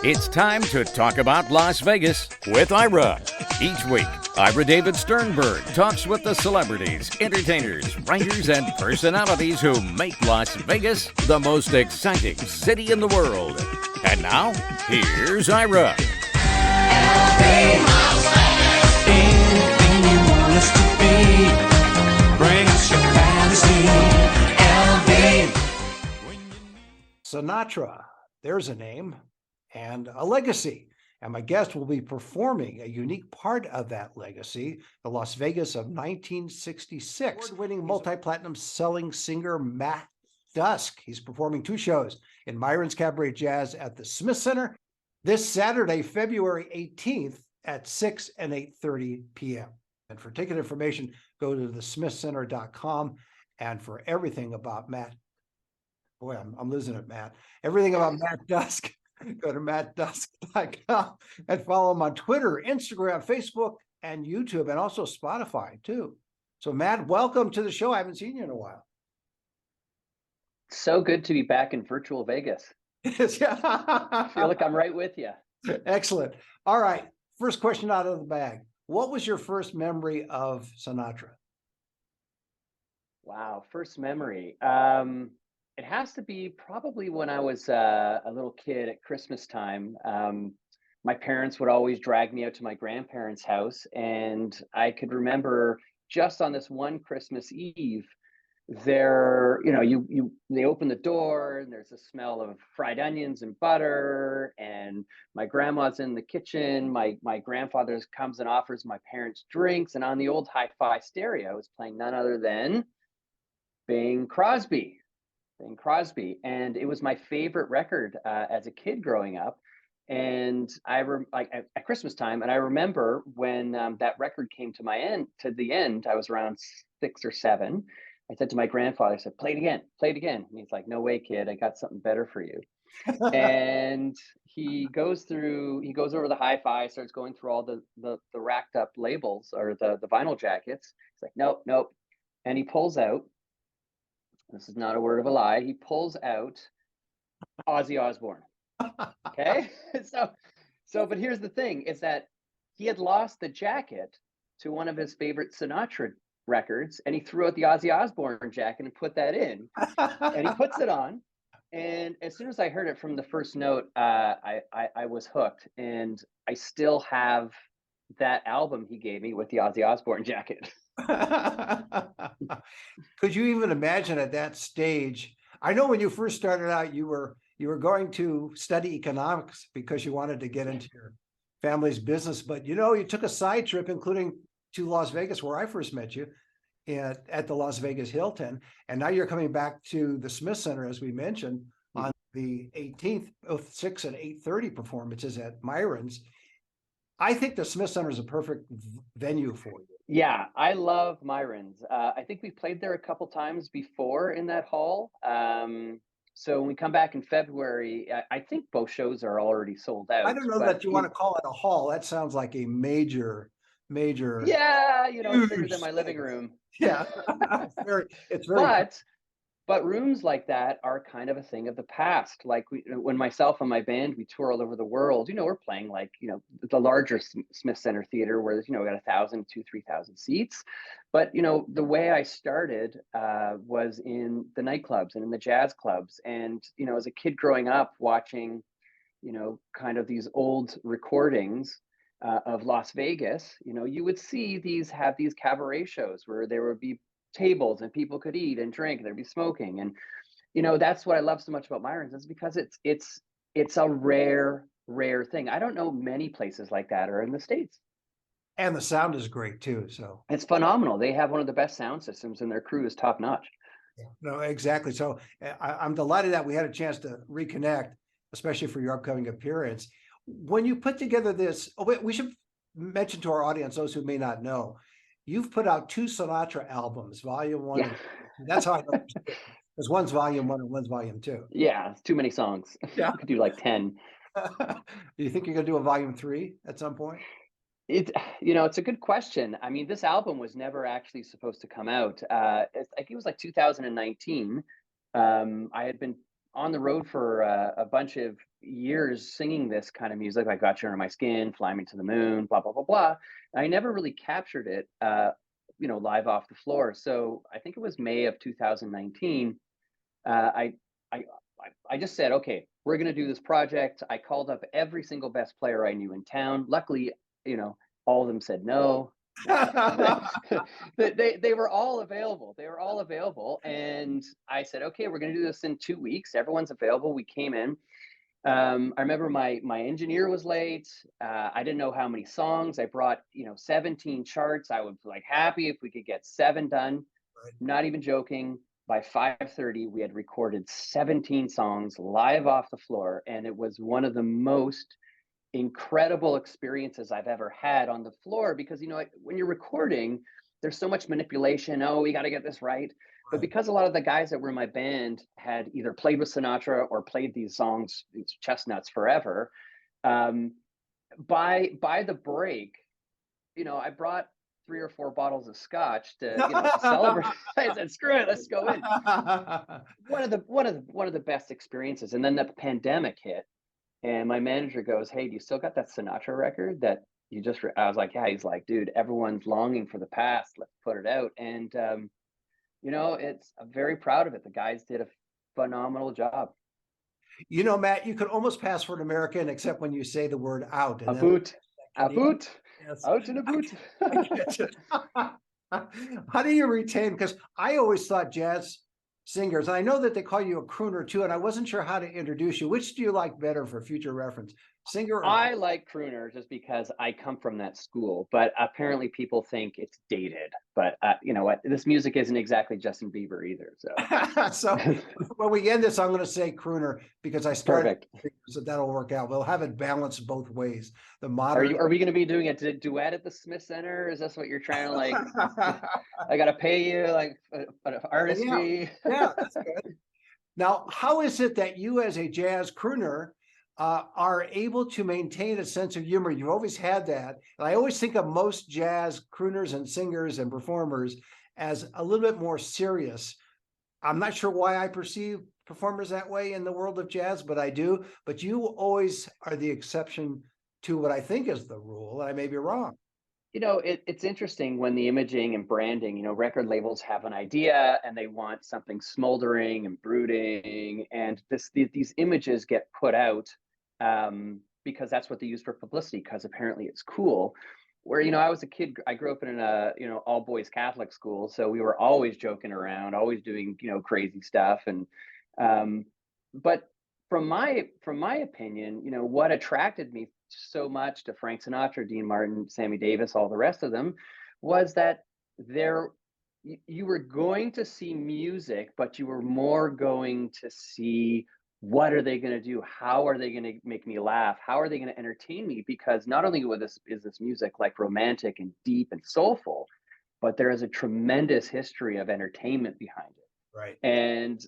It's time to talk about Las Vegas with Ira. Each week, Ira David Sternberg talks with the celebrities, entertainers, writers, and personalities who make Las Vegas the most exciting city in the world. And now, here's Ira. Anything you want us to be, bring us your fantasy, LV. Sinatra, there's a name and a legacy. And my guest will be performing a unique part of that legacy, the Las Vegas of 1966. Award-winning multi-platinum selling singer Matt Dusk. He's performing two shows in Myron's Cabaret Jazz at the Smith Center this Saturday, February 18th at 6 and 8:30 p.m. And for ticket information, go to thesmithcenter.com. And for everything about Matt, boy, I'm losing it, Matt. Everything about Matt Dusk, go to mattdusk.com and follow him on Twitter, Instagram, Facebook, and YouTube, and also Spotify too. So Matt, welcome to the show. I haven't seen you in a while. So good to be back in virtual Vegas. I feel like I'm right with you. Excellent. All right. First question out of the bag. What was your first memory of Sinatra? Wow, first memory. It has to be probably when I was a little kid at Christmas time. My parents would always drag me out to my grandparents' house, and I could remember just on this one Christmas Eve, they open the door and there's a smell of fried onions and butter, and my grandma's in the kitchen. My grandfather comes and offers my parents drinks, and on the old hi-fi stereo is playing none other than Bing Crosby. And it was my favorite record as a kid growing up. And at Christmas time, and I remember when that record came to the end, I was around 6 or 7. I said to my grandfather, I said, play it again. And he's like, no way, kid, I got something better for you. And he goes over the hi-fi, starts going through all the racked up labels or the vinyl jackets. He's like, nope. And he pulls out, this is not a word of a lie, he pulls out Ozzy Osbourne. Okay. But here's the thing, is that he had lost the jacket to one of his favorite Sinatra records, and he threw out the Ozzy Osbourne jacket and put that in, and he puts it on. And as soon as I heard it from the first note, I was hooked, and I still have that album he gave me with the Ozzy Osbourne jacket. Could you even imagine at that stage? I know when you first started out, you were going to study economics because you wanted to get into your family's business, but you took a side trip, including to Las Vegas, where I first met you, at the Las Vegas Hilton, and now you're coming back to the Smith Center, as we mentioned, on the 18th, both 6 and 8:30 performances at Myron's. I think the Smith Center is a perfect venue for you. Yeah, I love Myron's. I think we played there a couple times before in that hall. So when we come back in February, I think both shows are already sold out. I don't know that you want to call it a hall. That sounds like a major. Yeah, it's bigger than my living room. Yeah, it's very. But rooms like that are kind of a thing of the past. Like when myself and my band, we tour all over the world, we're playing the larger Smith Center Theater where there's, we got 1,000 to 3,000 seats. But, the way I started was in the nightclubs and in the jazz clubs. And, as a kid growing up watching, kind of these old recordings of Las Vegas, you would see these cabaret shows where there would be tables and people could eat and drink, and there'd be smoking, and that's what I love so much about Myron's, is because it's a rare thing. I don't know many places like that are in the States, and the sound is great too, so it's phenomenal. They have one of the best sound systems, and their crew is top notch. No, exactly. So I'm delighted that we had a chance to reconnect, especially for your upcoming appearance. When you put together this, we should mention to our audience, those who may not know, you've put out 2 Sinatra albums, Volume 1. Yeah. That's how I know. Because one's Volume 1 and one's Volume 2. Yeah, it's too many songs. Yeah. I could do like 10. Do you think you're going to do a Volume 3 at some point? It's a good question. I mean, this album was never actually supposed to come out. I think it was like 2019. I had been on the road for a bunch of years singing this kind of music, like Got You Under My Skin, Fly Me to the Moon, blah, blah, blah, blah. I never really captured it, live off the floor. So I think it was May of 2019. Uh, I, I, I just said, okay, we're going to do this project. I called up every single best player I knew in town. Luckily, all of them said no. They were all available. They were all available. And I said, okay, we're going to do this in 2 weeks. Everyone's available. We came in. I remember my engineer was late. I didn't know how many songs. I brought 17 charts. I was like happy if we could get 7 done. Right. Not even joking. By 5:30, we had recorded 17 songs live off the floor, and it was one of the most incredible experiences I've ever had on the floor, because when you're recording, there's so much manipulation. Oh, we got to get this right. But because a lot of the guys that were in my band had either played with Sinatra or played these songs, these chestnuts forever, by the break, I brought 3 or 4 bottles of scotch to celebrate. I said, screw it, let's go in. One of the best experiences. And then the pandemic hit, and my manager goes, "Hey, do you still got that Sinatra record that you just?" I was like, "Yeah." He's like, "Dude, everyone's longing for the past. Let's put it out." And I'm very proud of it. The guys did a phenomenal job. Matt, you could almost pass for an American, except when you say the word out. A boot, a boot, Yes. out in a boot. I get it. How do you retain? Because I always thought jazz singers, and I know that they call you a crooner too, and I wasn't sure how to introduce you. Which do you like better for future reference, singer or I like crooner just because I come from that school, but apparently people think it's dated. But you know what? This music isn't exactly Justin Bieber either. So, So when we end this, I'm going to say crooner because I started. Perfect. So that'll work out. We'll have it balanced both ways. The Are modern. we going to be doing a duet at the Smith Center? Is this what you're trying to like? I got to pay you like an artist Yeah. fee. Yeah, that's good. Now, how is it that you, as a jazz crooner, are able to maintain a sense of humor? You've always had that. And I always think of most jazz crooners and singers and performers as a little bit more serious. I'm not sure why I perceive performers that way in the world of jazz, but I do. But you always are the exception to what I think is the rule. I may be wrong. It's interesting when the imaging and branding, record labels have an idea and they want something smoldering and brooding, and these images get put out because that's what they use for publicity, because apparently it's cool. Where, I was a kid, I grew up in a, all boys Catholic school. So we were always joking around, always doing, crazy stuff. And, but from my opinion, what attracted me so much to Frank Sinatra, Dean Martin, Sammy Davis, all the rest of them, was that you were going to see music, but you were more going to see what are they going to do? How are they going to make me laugh? How are they going to entertain me? Because not only is this music like romantic and deep and soulful, but there is a tremendous history of entertainment behind it. Right. And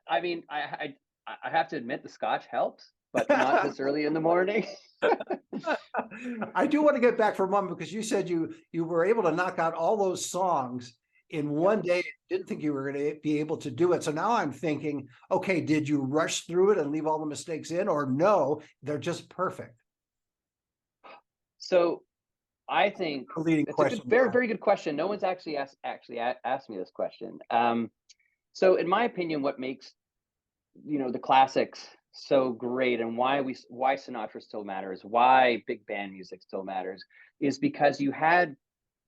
I mean, I have to admit the scotch helps, but not this early in the morning. I do want to get back for a moment, because you said you were able to knock out all those songs in one day. Didn't think you were going to be able to do it. So now I'm thinking, okay, did you rush through it and leave all the mistakes in, or no, they're just perfect? So I think A leading it's question. a very, very good question. No one's actually asked me this question. So in my opinion, what makes the classics so great, and why Sinatra still matters, why big band music still matters, is because you had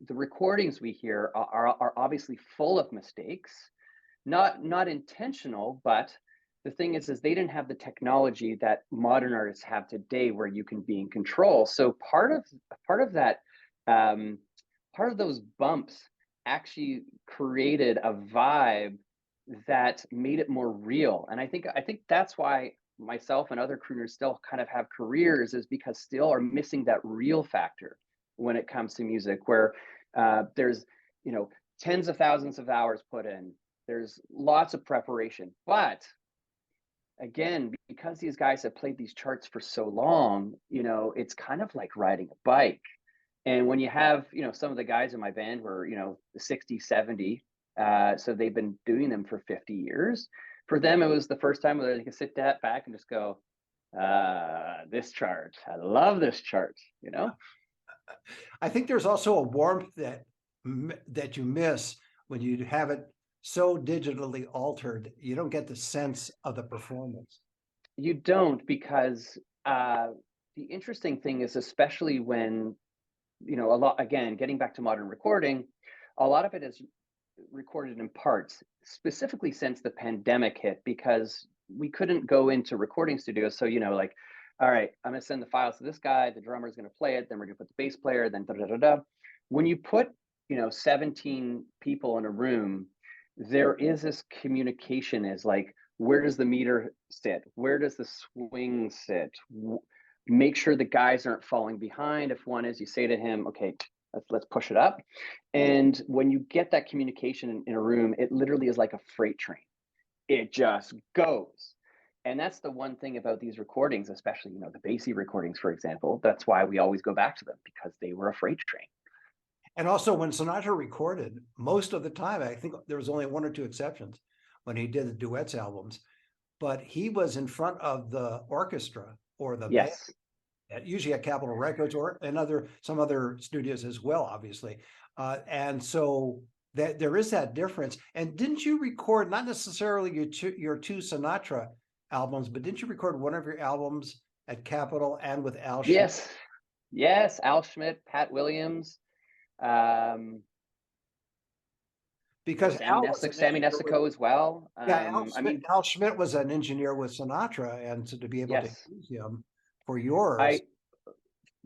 the recordings we hear are obviously full of mistakes, not intentional, but the thing is they didn't have the technology that modern artists have today, where you can be in control. So part of that, part of those bumps actually created a vibe that made it more real. And I think that's why myself and other crooners still kind of have careers, is because still are missing that real factor when it comes to music, where there's tens of thousands of hours put in, there's lots of preparation. But again, because these guys have played these charts for so long, it's kind of like riding a bike. And when you have some of the guys in my band were 60, 70, so they've been doing them for 50 years. For them, it was the first time where they could sit back and just go, this chart, I love this chart, you know? I think there's also a warmth that you miss when you have it so digitally altered. You don't get the sense of the performance. You don't, because the interesting thing is, especially when, you know, a lot, again, getting back to modern recording, a lot of it is recorded in parts, specifically since the pandemic hit, because we couldn't go into recording studios. So, you know, like, all right, I'm going to send the files to this guy, the drummer's going to play it, then we're going to put the bass player, then da da da da. When you put, you know, 17 people in a room, there is this communication, is like, where does the meter sit? Where does the swing sit? Make sure the guys aren't falling behind. If one is, you say to him, okay, let's push it up. And when you get that communication in a room, it literally is like a freight train. It just goes. And that's the one thing about these recordings, especially, you know, the Basie recordings, for example. That's why we always go back to them, because they were a freight train. And also, when Sinatra recorded, most of the time, I think there was only one or two exceptions when he did the duets albums, but he was in front of the orchestra or the band, usually at Capitol Records or some other studios as well, obviously. And so that there is that difference. And didn't you record not necessarily your two Sinatra albums, but didn't you record one of your albums at Capitol and with Al Schmidt? Yes, Al Schmidt, Pat Williams. Because Sammy Nesico as well. Al Schmidt was an engineer with Sinatra, and so to be able to use him for yours.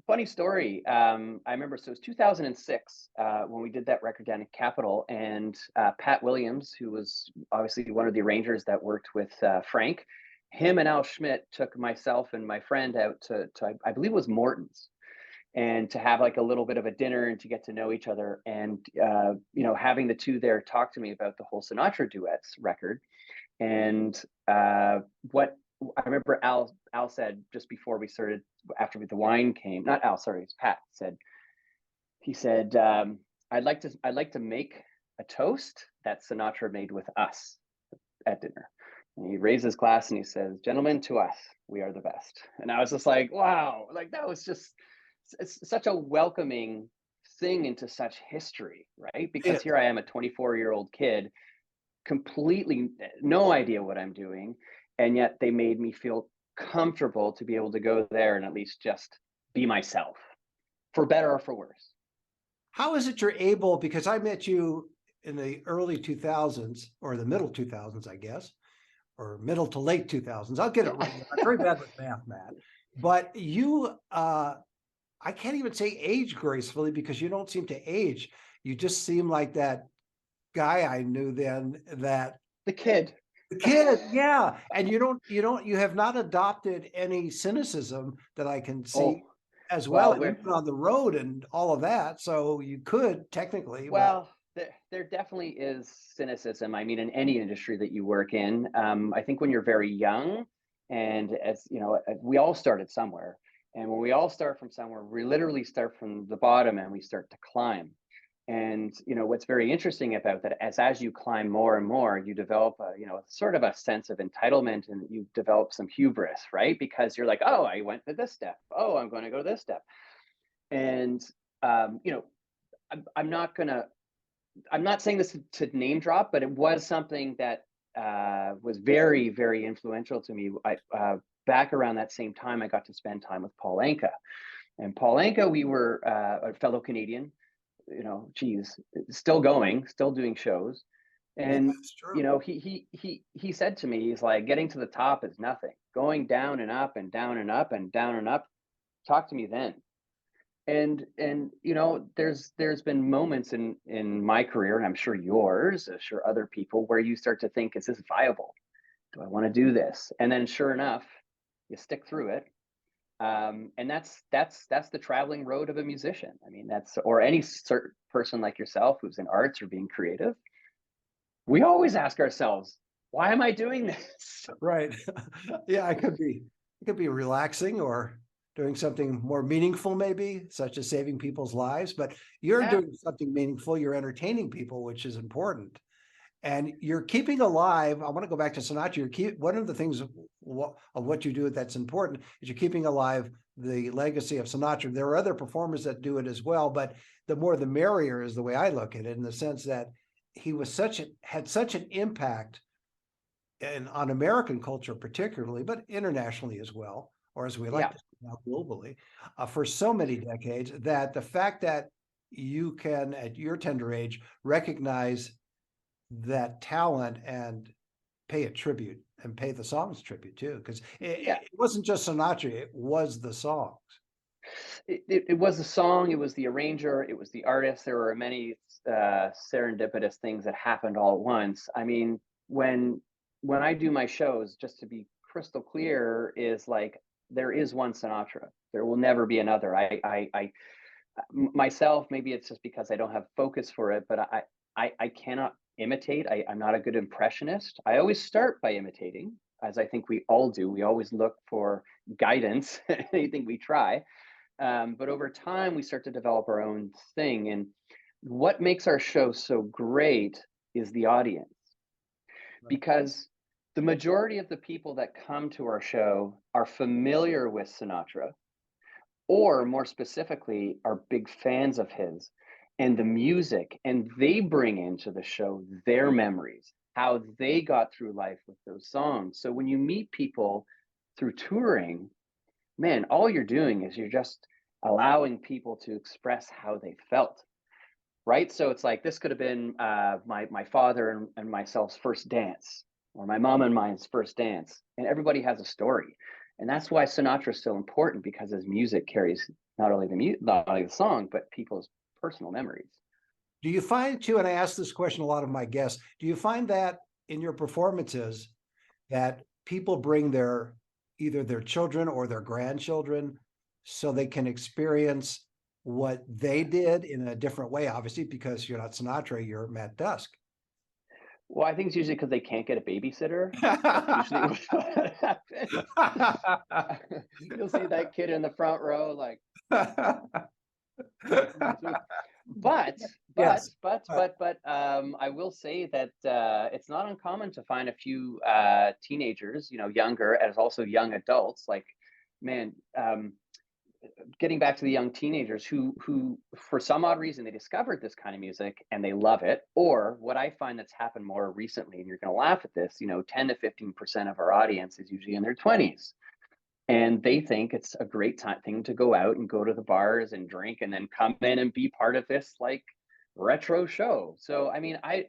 Funny story. I remember, so it was 2006 when we did that record down at Capitol, and Pat Williams, who was obviously one of the arrangers that worked with Frank, him and Al Schmidt took myself and my friend out to I believe it was Morton's, and to have like a little bit of a dinner and to get to know each other. And, you know, having the two there talk to me about the whole Sinatra duets record. And what I remember Al said just before we started, after the wine came, not Al, sorry, it's Pat, he said, I'd like to make a toast that Sinatra made with us at dinner. And he raised his glass and he says, "Gentlemen, to us, we are the best." And I was just like, wow, like that was just, it's such a welcoming thing into such history, right? Because here I am, a 24-year-old kid, completely no idea what I'm doing, and yet they made me feel comfortable to be able to go there and at least just be myself, for better or for worse. How is it you're able, because I met you in the early 2000s, or the middle 2000s, I guess, or middle to late 2000s. I'll get it right. I'm very bad with math, Matt. But you, I can't even say age gracefully, because you don't seem to age. You just seem like that guy I knew then, that the kid, yeah. And you have not adopted any cynicism that I can see as well. And you've been on the road and all of that, so you could technically. Well, there definitely is cynicism. I mean, in any industry that you work in, I think when you're very young, and as you know, we all started somewhere. And when we all start from somewhere, we literally start from the bottom and we start to climb. And, you know, what's very interesting about that, as you climb more and more, you develop sort of a sense of entitlement, and you develop some hubris, right? Because you're like, oh, I went to this step. Oh, I'm going to go to this step. And, you know, I'm not saying this to name drop, but it was something that was very, very influential to me. Back around that same time, I got to spend time with Paul Anka. And Paul Anka, we were a fellow Canadian, you know, still going, still doing shows. And, you know, he said to me, he's like, getting to the top is nothing. Going down and up and down and up and down and up, talk to me then. And you know, there's been moments in my career, and I'm sure yours, I'm sure other people, where you start to think, is this viable? Do I want to do this? And then sure enough, you stick through it. And that's the traveling road of a musician. I mean, or any certain person like yourself who's in arts or being creative. We always ask ourselves, why am I doing this? Right. Yeah, it could be relaxing or doing something more meaningful, maybe, such as saving people's lives. But you're doing something meaningful. You're entertaining people, which is important. And you're keeping alive. I want to go back to Sinatra. One of the things of what you do that's important is you're keeping alive the legacy of Sinatra. There are other performers that do it as well, but the more the merrier is the way I look at it, in the sense that he was had such an impact on American culture particularly, but internationally as well, or as we like to say now, globally, for so many decades, that the fact that you can, at your tender age, recognize that talent and pay a tribute and pay the songs tribute too, because it wasn't just Sinatra, it was the songs. It was the song, it was the arranger, it was the artist. There were many serendipitous things that happened all at once. I mean, when I do my shows, just to be crystal clear, is like, there is one Sinatra. There will never be another. I myself, maybe it's just because I don't have focus for it, but I cannot imitate. I'm not a good impressionist. I always start by imitating, as I think we all do. We always look for guidance in anything we try. But over time, we start to develop our own thing. And what makes our show so great is the audience. Right. Because the majority of the people that come to our show are familiar with Sinatra, or more specifically, are big fans of his and the music, and they bring into the show their memories, how they got through life with those songs. So when you meet people through touring, man, all you're doing is you're just allowing people to express how they felt, right? So it's like, this could have been my father and myself's first dance, or my mom and mine's first dance, and everybody has a story. And that's why Sinatra is so important, because his music carries not only the song, but people's personal memories. Do you find too, and I ask this question a lot of my guests, do you find that in your performances that people bring either their children or their grandchildren so they can experience what they did in a different way? Obviously, because you're not Sinatra, you're Matt Dusk. Well, I think it's usually because they can't get a babysitter. That's usually what happens. You'll see that kid in the front row, like. But I will say that it's not uncommon to find a few teenagers, younger, as also young adults. Like, man, getting back to the young teenagers who for some odd reason they discovered this kind of music and they love it. Or what I find that's happened more recently, and you're going to laugh at this, 10 to 15% of our audience is usually in their 20s. And they think it's a great thing to go out and go to the bars and drink and then come in and be part of this like retro show. So, I mean, I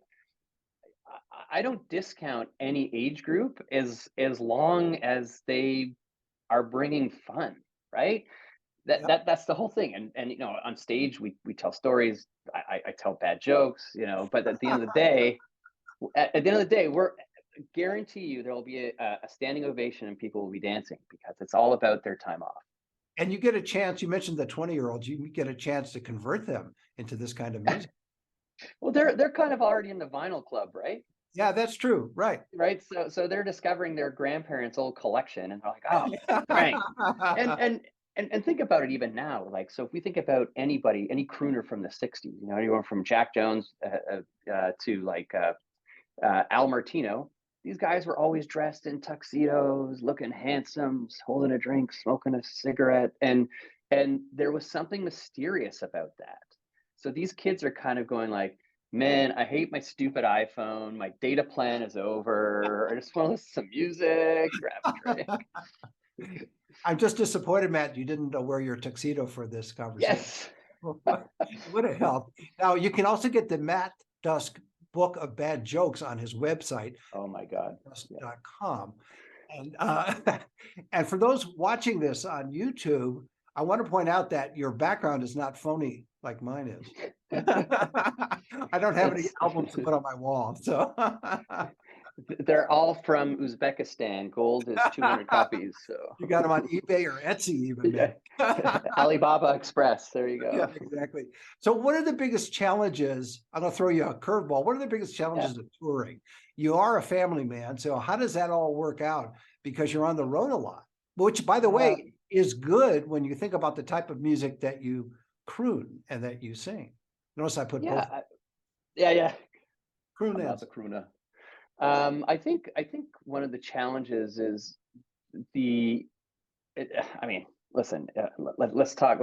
don't discount any age group as long as they are bringing fun, right? That's the whole thing. And on stage we tell stories. I tell bad jokes, but at the end of the day, we're guarantee you there will be a standing ovation and people will be dancing, because it's all about their time off. And you get a chance, you mentioned the 20-year-olds, you get a chance to convert them into this kind of music. Well, they're kind of already in the vinyl club, right? Yeah, that's true. Right. So they're discovering their grandparents' old collection, and they're like, oh, right. And think about it even now. Like, so if we think about any crooner from the 60s, anyone from Jack Jones to like Al Martino, these guys were always dressed in tuxedos, looking handsome, holding a drink, smoking a cigarette, and there was something mysterious about that. So these kids are kind of going like, man, I hate my stupid iPhone. My data plan is over. I just want to listen to some music, grab a drink. I'm just disappointed, Matt, you didn't wear your tuxedo for this conversation. Yes. Would have helped. Now, you can also get the Matt Dusk book of bad jokes on his website. Oh my God. Dusk.com. And for those watching this on YouTube, I want to point out that your background is not phony like mine is. I don't have any albums to put on my wall. So they're all from Uzbekistan. Gold is 200 copies. So you got them on eBay or Etsy even. Yeah. Alibaba Express. There you go. Yeah, exactly. So what are the biggest challenges? I'm going to throw you a curveball. What are the biggest challenges of touring? You are a family man. So how does that all work out? Because you're on the road a lot, which, by the way, is good when you think about the type of music that you croon and that you sing. Notice I put both. Yeah. about the crooner. I think one of the challenges is I mean, listen, let's talk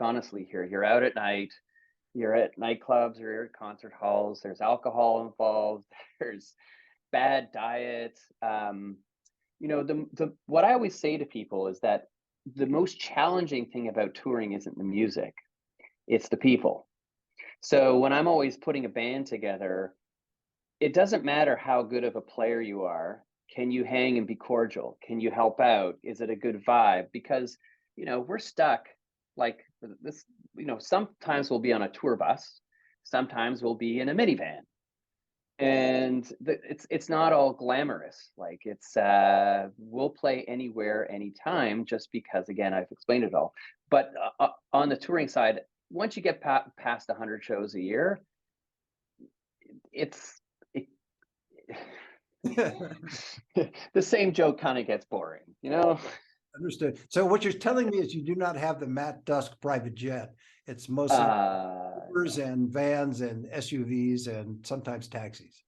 honestly here. You're out at night, you're at nightclubs or you're at concert halls. There's alcohol involved. There's bad diet. You know, the what I always say to people is that the most challenging thing about touring isn't the music, it's the people. So when I'm always putting a band together, it doesn't matter how good of a player you are. Can you hang and be cordial? Can you help out? Is it a good vibe? Because, you know, we're stuck like this, you know, sometimes we'll be on a tour bus, sometimes we'll be in a minivan. And it's not all glamorous. Like we'll play anywhere, anytime, just because, again, I've explained it all. But on the touring side, once you get past 100 shows a year, the same joke kind of gets boring, you know? Understood. So what you're telling me is you do not have the Matt Dusk private jet. It's mostly Ubers and vans and SUVs and sometimes taxis.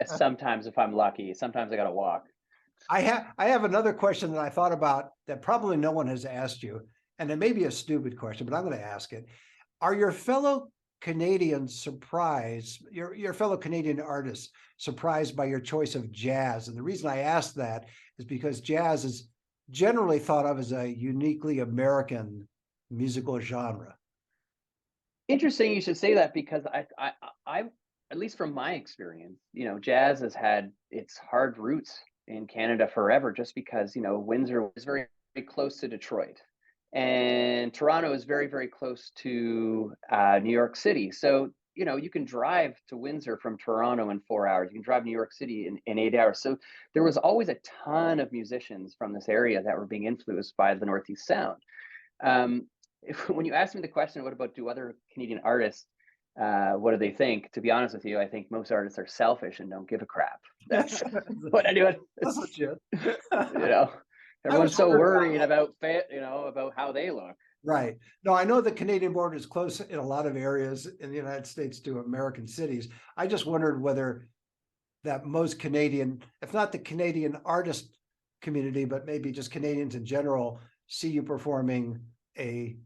Sometimes, if I'm lucky, sometimes I got to walk. I have another question that I thought about that probably no one has asked you, and it may be a stupid question, but I'm going to ask it. Are your fellow Canadians surprised, your fellow Canadian artists surprised by your choice of jazz? And the reason I ask that is because jazz is generally thought of as a uniquely American musical genre. Interesting you should say that, because I at least from my experience, you know, jazz has had its hard roots in Canada forever, just because, you know, Windsor is very, very close to Detroit. And Toronto is very, very close to New York City. So, you know, you can drive to Windsor from Toronto in 4 hours. You can drive New York City in 8 hours. So there was always a ton of musicians from this area that were being influenced by the Northeast Sound. When you ask me the question, what about do other Canadian artists, what do they think? To be honest with you, I think most artists are selfish and don't give a crap. That's what anyone. That's legit. You know. Everyone's so worried about how they look. Right. No, I know the Canadian border is close in a lot of areas in the United States to American cities. I just wondered whether that most Canadian, if not the Canadian artist community, but maybe just Canadians in general, see you performing an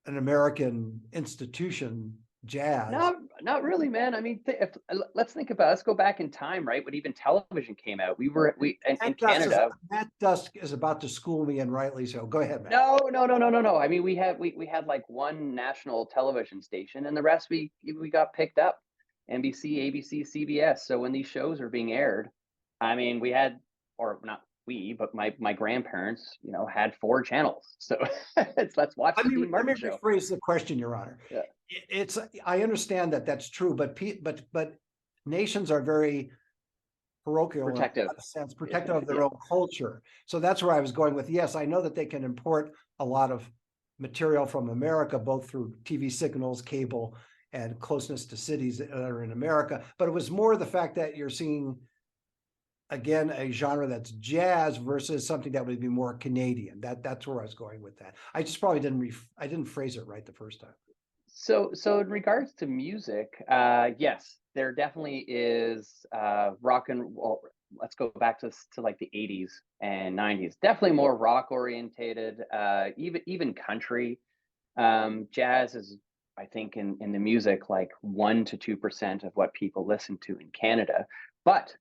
American institution, jazz. Not really, man. I mean, let's think about. Let's go back in time, right? When even television came out, in Canada. Matt Dusk is about to school me, and rightly so. Go ahead, Matt. No. I mean, we had like one national television station, and the rest we got picked up, NBC, ABC, CBS. So when these shows are being aired, I mean, we had, or not we, but my grandparents, you know, had 4 channels. So let's watch the Dean Martin show. Let me rephrase the question, Your Honor. Yeah. I understand that that's true, but nations are very parochial, protective of their own culture. So that's where I was going with. Yes, I know that they can import a lot of material from America, both through TV signals, cable, and closeness to cities that are in America. But it was more the fact that you're seeing, again, a genre that's jazz versus something that would be more Canadian. That's where I was going with that. I just probably didn't phrase it right the first time. So in regards to music, yes, there definitely is rock and roll. Let's go back to like the 80s and 90s. Definitely more rock orientated, even country. Jazz is, I think, in the music, like 1 to 2% of what people listen to in Canada. But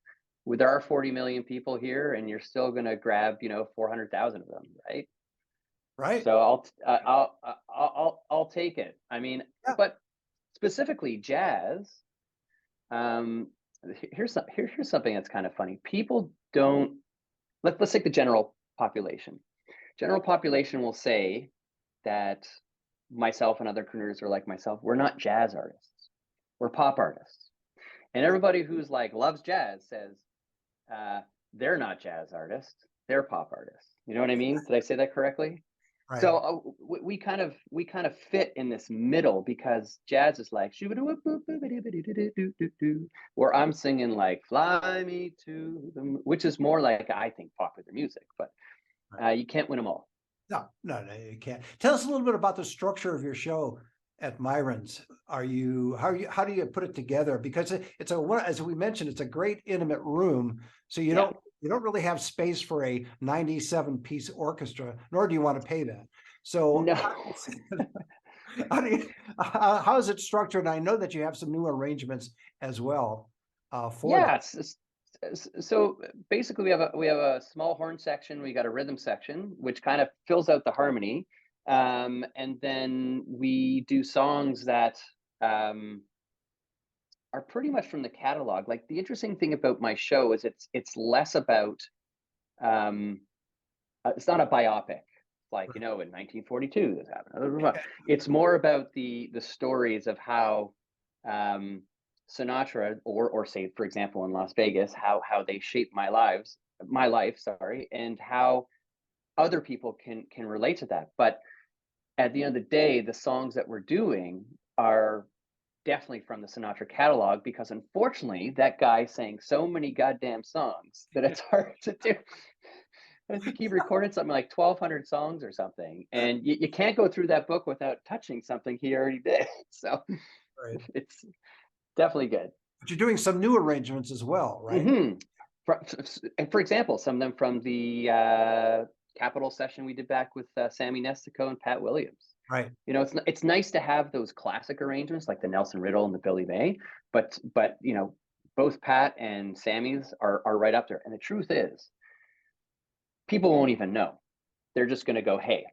there are 40 million people here, and you're still going to grab, you know, 400,000 of them, right? Right. So I'll take it. I mean, yeah. But specifically jazz. Here's something that's kind of funny. People don't. Let's take the general population. General population will say that myself and other crooners are like myself. We're not jazz artists. We're pop artists. And everybody who's like loves jazz says they're not jazz artists. They're pop artists. You know what I mean? Did I say that correctly? Right. So we kind of fit in this middle, because jazz is like where I'm singing like "Fly Me to the Moon," which is more like, I think, popular music, but you can't win them all. No, you can't. Tell us a little bit about the structure of your show. at Myron's? How do you put it together? Because it's as we mentioned, it's a great intimate room. So you don't really have space for a 97-piece orchestra, nor do you want to pay that. So No. how is it structured? I know that you have some new arrangements as well for that. So basically we have a small horn section, we got a rhythm section, which kind of fills out the harmony. And then we do songs that are pretty much from the catalog. Like, the interesting thing about my show is it's less about it's not a biopic, like, in 1942 this happened. It's more about the stories of how Sinatra or say, for example, in Las Vegas, how they shaped my life, and how other people can relate to that. But at the end of the day, the songs that we're doing are definitely from the Sinatra catalog, because unfortunately that guy sang so many goddamn songs that it's hard to do. I think he recorded something like 1,200 songs or something, and you can't go through that book without touching something he already did. So it's definitely good. But you're doing some new arrangements as well, right? Mm-hmm. For example, some of them from the Capitol session we did back with Sammy Nestico and Pat Williams. Right. It's nice to have those classic arrangements like the Nelson Riddle and the Billy May, but both Pat and Sammy's are right up there. And the truth is, people won't even know. They're just going to go, "Hey,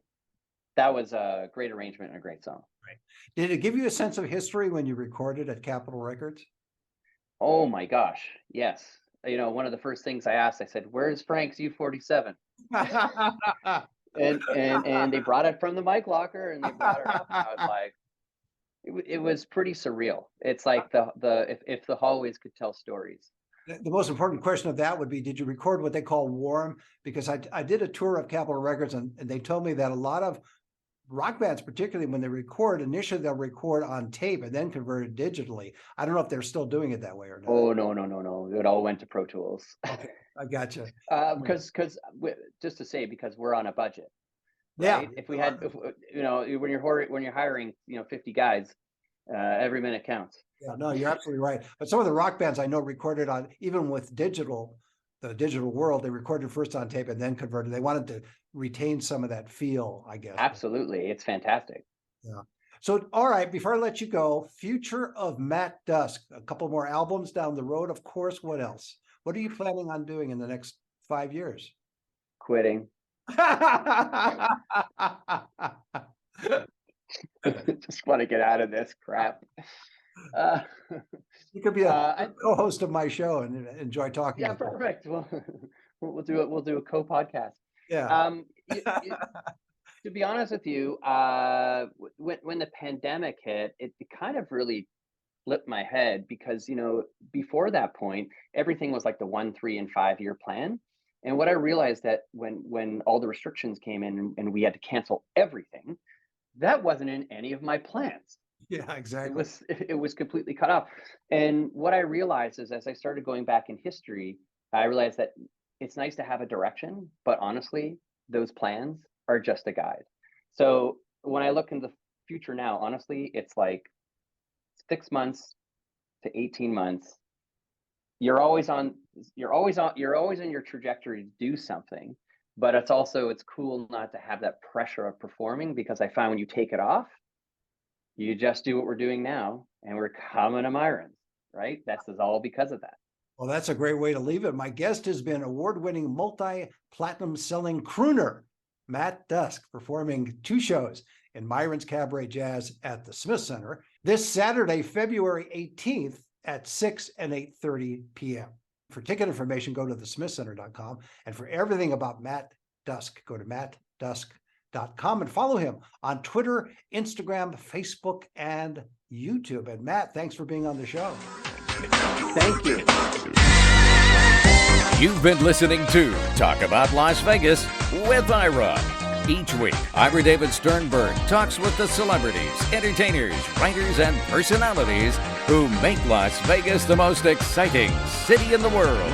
that was a great arrangement and a great song." Right. Did it give you a sense of history when you recorded at Capitol Records? Oh my gosh, yes. One of the first things I asked, I said, "Where's Frank's U-47?" and they brought it from the mic locker, and they brought it up. And I was like, it was pretty surreal. It's like if the hallways could tell stories. The most important question of that would be, did you record what they call warm? Because I did a tour of Capitol Records, and they told me that a lot of rock bands, particularly when they record, initially they'll record on tape and then convert it digitally. I don't know if they're still doing it that way or not. Oh, no. It all went to Pro Tools. Okay, I gotcha. Because just to say, because we're on a budget. Yeah. Right? If we had, when you're hiring, 50 guys, every minute counts. Yeah, no, you're absolutely right. But some of the rock bands I know recorded on, even with the digital world, they recorded first on tape and then converted. They wanted to retain some of that feel, I guess. Absolutely. It's fantastic. Yeah. So, all right, before I let you go, future of Matt Dusk, a couple more albums down the road, of course. What else? What are you planning on doing in the next 5 years? Quitting. Just want to get out of this crap. You could be a co-host of my show and enjoy talking. Yeah, perfect. We'll do it. We'll do a co-podcast. Yeah. To be honest with you, when the pandemic hit, it kind of really flipped my head, because before that point, everything was like the 1, 3, and 5 year plan. And what I realized that when all the restrictions came in and we had to cancel everything, that wasn't in any of my plans. Yeah, exactly. It was completely cut off. And what I realized is, as I started going back in history, I realized that it's nice to have a direction, but honestly, those plans are just a guide. So when I look in the future now, honestly, it's like 6 months to 18 months. You're always in your trajectory to do something, but it's cool not to have that pressure of performing, because I find when you take it off, you just do what we're doing now, and we're coming to Myron, right? That's all because of that. Well, that's a great way to leave it. My guest has been award-winning, multi-platinum selling crooner, Matt Dusk, performing 2 shows in Myron's Cabaret Jazz at the Smith Center this Saturday, February 18th at 6 and 8:30 p.m. For ticket information, go to thesmithcenter.com. And for everything about Matt Dusk, go to mattdusk.com and follow him on Twitter, Instagram, Facebook, and YouTube. And Matt, thanks for being on the show. Thank you. You've been listening to Talk About Las Vegas with Ira. Each week, Ira David Sternberg talks with the celebrities, entertainers, writers, and personalities who make Las Vegas the most exciting city in the world.